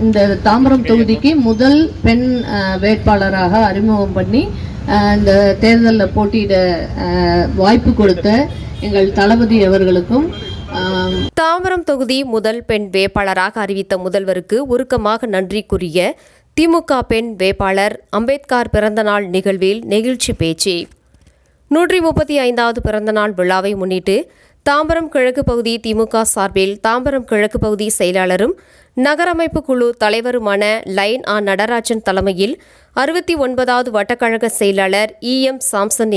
இந்த தாம்பரம் தொகுதிக்கு முதல் பெண் வேட்பாளராக அறிமுகம் பண்ணி இந்த தேர்தலில் போட்டியிட வாய்ப்பு கொடுத்த எங்கள் தளபதி அவர்களுக்கும் தாம்பரம் தொகுதி முதல் பெண் வேட்பாளராக அறிவித்த முதல்வருக்கு உருக்கமாக நன்றி கூறிய திமுக பெண் வேட்பாளர் அம்பேத்கர் பிறந்தநாள் நிகழ்வில் நெகிழ்ச்சி பேச்சு. 135வது பிறந்தநாள் விழாவை முன்னிட்டு தாம்பரம் கிழக்கு பகுதி திமுக சார்பில் தாம்பரம் கிழக்கு பகுதி செயலாளரும் நகரமைப்பு குழு தலைவருமான லைன் நடராஜன் தலைமையில் 69வது வட்டக்கழக செயலாளர் EM சாம்சன்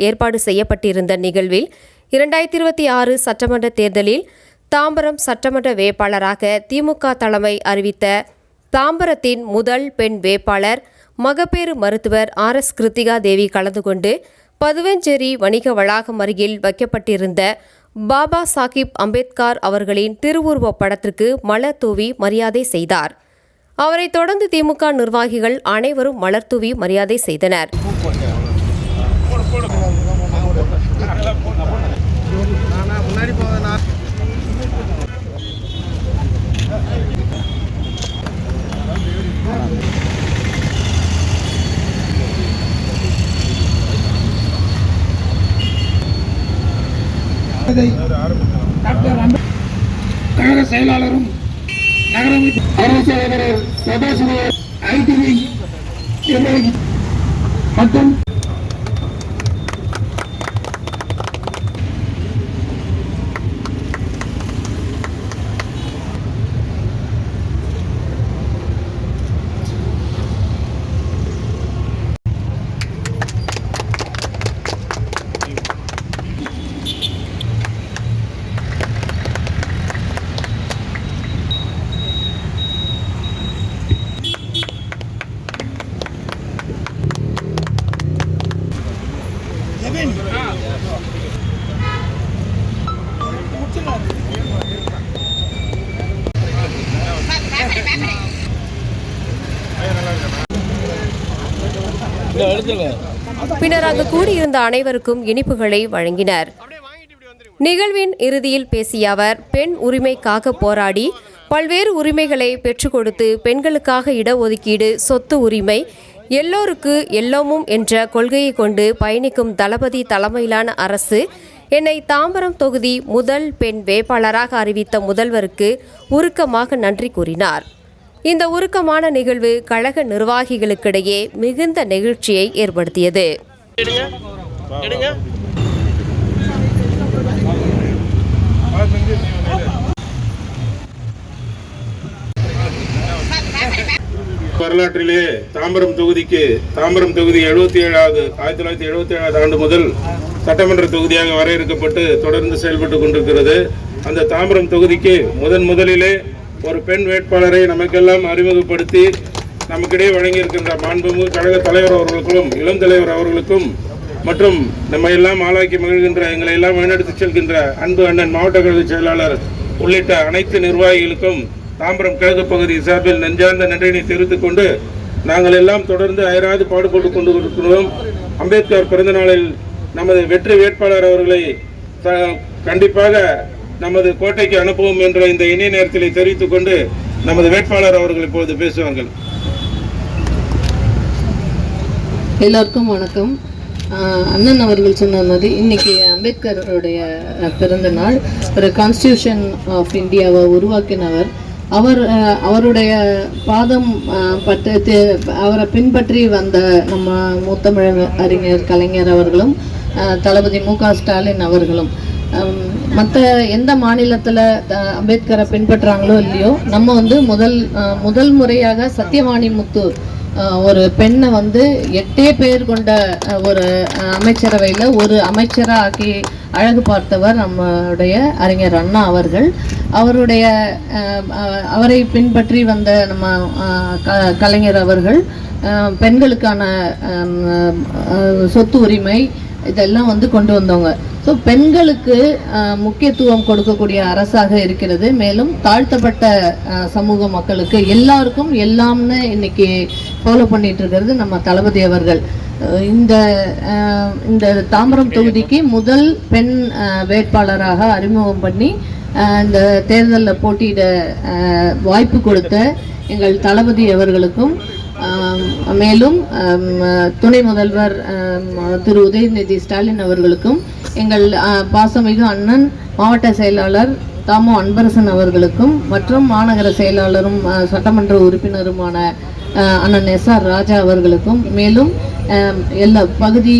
ஏற்பாடு செய்யப்பட்டிருந்த நிகழ்வில் 2026 சட்டமன்ற தேர்தலில் தாம்பரம் சட்டமன்ற வேட்பாளராக திமுக தலைமை அறிவித்த தாம்பரத்தின் முதல் பெண் வேட்பாளர் மகப்பேறு மருத்துவர் RS கிருத்திகா தேவி கலந்து கொண்டு பதுவஞ்சேரி வணிக வளாகம் அருகில் வைக்கப்பட்டிருந்த பாபா சாஹிப் அம்பேத்கர் அவர்களின் திருவுருவப் படத்திற்கு மலர் தூவி மரியாதை செய்தார். அவரைத் தொடர்ந்து திமுக நிர்வாகிகள் அனைவரும் மலர் தூவி மரியாதை செய்தனர். கழக செயலாளரும் நகரமைப்பு செயலாளர் சதாசிவம் ITV மற்றும் பின்னர் அங்கு கூடியிருந்த அனைவருக்கும் இனிப்புகளை வழங்கினர். நிகழ்வின் இறுதியில் பேசிய அவர், பெண் உரிமைக்காக போராடி பல்வேறு உரிமைகளை பெற்றுக் கொடுத்து பெண்களுக்காக இடஒதுக்கீடு, சொத்து உரிமை, எல்லோருக்கு எல்லாமும் என்ற கொள்கையை கொண்டு பயணிக்கும் தளபதி தலைமையிலான அரசு என்னை தாம்பரம் தொகுதி முதல் பெண் வேட்பாளராக அறிவித்த முதல்வருக்கு உருக்கமாக நன்றி கூறினார். இந்த உருக்கமான நிகழ்வு கழக நிர்வாகிகளுக்கிடையே மிகுந்த நெகிழ்ச்சியை ஏற்படுத்தியது. வரலாற்றிலே தாம்பரம் தொகுதி 1977 ஆண்டு முதல் சட்டமன்ற தொகுதியாக வரையறுக்கப்பட்டு தொடர்ந்து செயல்பட்டு கொண்டிருக்கிறது. அந்த தாம்பரம் தொகுதிக்கு முதலிலே ஒரு பெண் வேட்பாளரை நமக்கெல்லாம் அறிமுகப்படுத்தி நமக்கிடையே வழங்கியிருக்கின்ற மாண்புமிகு கழக தலைவர் அவர்களுக்கும் இளம் தலைவர் அவர்களுக்கும் மற்றும் நம்ம எல்லாம் ஆளாக்கி மகிழ்கின்ற எங்களை எல்லாம் வழிநடத்தி செல்கின்ற அன்பு அண்ணன் மாவட்ட கழக செயலாளர் உள்ளிட்ட அனைத்து நிர்வாகிகளுக்கும் தாம்பரம் கிழக்கு பகுதி சார்பில் நெஞ்சார்ந்த நன்றியினை தெரிவித்துக் கொண்டு நாங்கள் எல்லாம் தொடர்ந்து அயராது பாடுபட்டு கொண்டு இருக்கிறோம். அம்பேத்கர் பிறந்த நாளில் நமது வெற்றி வேட்பாளர் அவர்களை கண்டிப்பாக நமது கோட்டைக்கு அனுப்புவோம் என்ற இந்த இணைய நேரத்தில் தெரிவித்துக் கொண்டு நமது வேட்பாளர் அவர்கள் இப்பொழுது பேசுவார்கள். எல்லோருக்கும் வணக்கம். அண்ணன் அவர்கள் சொன்ன மாதிரி இன்னைக்கு அம்பேத்கருடைய பிறந்த நாள். ஒரு கான்ஸ்டியூஷன் ஆஃப் இந்தியாவை உருவாக்கினவர். அவருடைய பாதம் அவரை பின்பற்றி வந்த நம்ம முத்தமிழ் அறிஞர் கலைஞர் அவர்களும் தளபதி MK ஸ்டாலின் அவர்களும் மற்ற எந்த மாநிலத்தில் அம்பேத்கரை பின்பற்றாங்களோ இல்லையோ, நம்ம முதல் முறையாக சத்தியவாணி முத்து ஒரு பெண்ணை 8 பேர் கொண்ட ஒரு அமைச்சரவையில் ஒரு அமைச்சராக ஆக்கி அழகு பார்த்தவர் நம்முடைய அறிஞர் அண்ணா அவர்கள். அவரை பின்பற்றி வந்த நம்ம கலைஞர் அவர்கள் பெண்களுக்கான சொத்து உரிமை இதெல்லாம் கொண்டு வந்தவங்க. ஸோ பெண்களுக்கு முக்கியத்துவம் கொடுக்கக்கூடிய அரசாக இருக்கிறது. மேலும் தாழ்த்தப்பட்ட சமூக மக்களுக்கு எல்லாருக்கும் எல்லாம்னு இன்னைக்கு ஃபாலோ பண்ணிட்டு இருக்கிறது நம்ம தளபதி அவர்கள். இந்த தாம்பரம் தொகுதிக்கு முதல் பெண் வேட்பாளராக அறிமுகம் பண்ணி இந்த தேர்தலில் போட்டியிட வாய்ப்பு கொடுத்த எங்கள் தளபதி அவர்களுக்கும் மேலும் துணை முதல்வர் திரு உதயநிதி ஸ்டாலின் அவர்களுக்கும் எங்கள் பாசமிகு அண்ணன் மாவட்ட செயலாளர் தாமோ அன்பரசன் அவர்களுக்கும் மற்றும் மாநகர செயலாளரும் சட்டமன்ற உறுப்பினருமான அண்ணன் SR ராஜா அவர்களுக்கும் மேலும் எல்லா பகுதி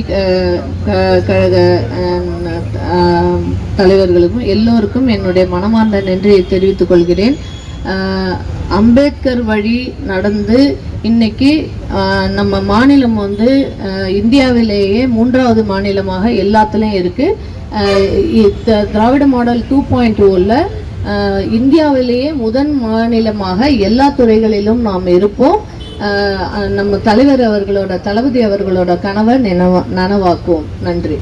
கழக தலைவர்களுக்கும் எல்லோருக்கும் என்னுடைய மனமார்ந்த நன்றியை தெரிவித்துக் கொள்கிறேன். அம்பேத்கர் வழி நடந்து இன்னைக்கு நம்ம மாநிலம் வந்து இந்தியாவிலேயே 3வது மாநிலமாக எல்லாத்துலேயும் இருக்குது. திராவிட மாடல் 2.0ல இந்தியாவிலேயே முதன் மாநிலமாக எல்லா துறைகளிலும் நாம் இருப்போம். நம்ம தலைவர் அவர்களோட தளபதி அவர்களோட கனவை நனவாக்குவோம். நன்றி.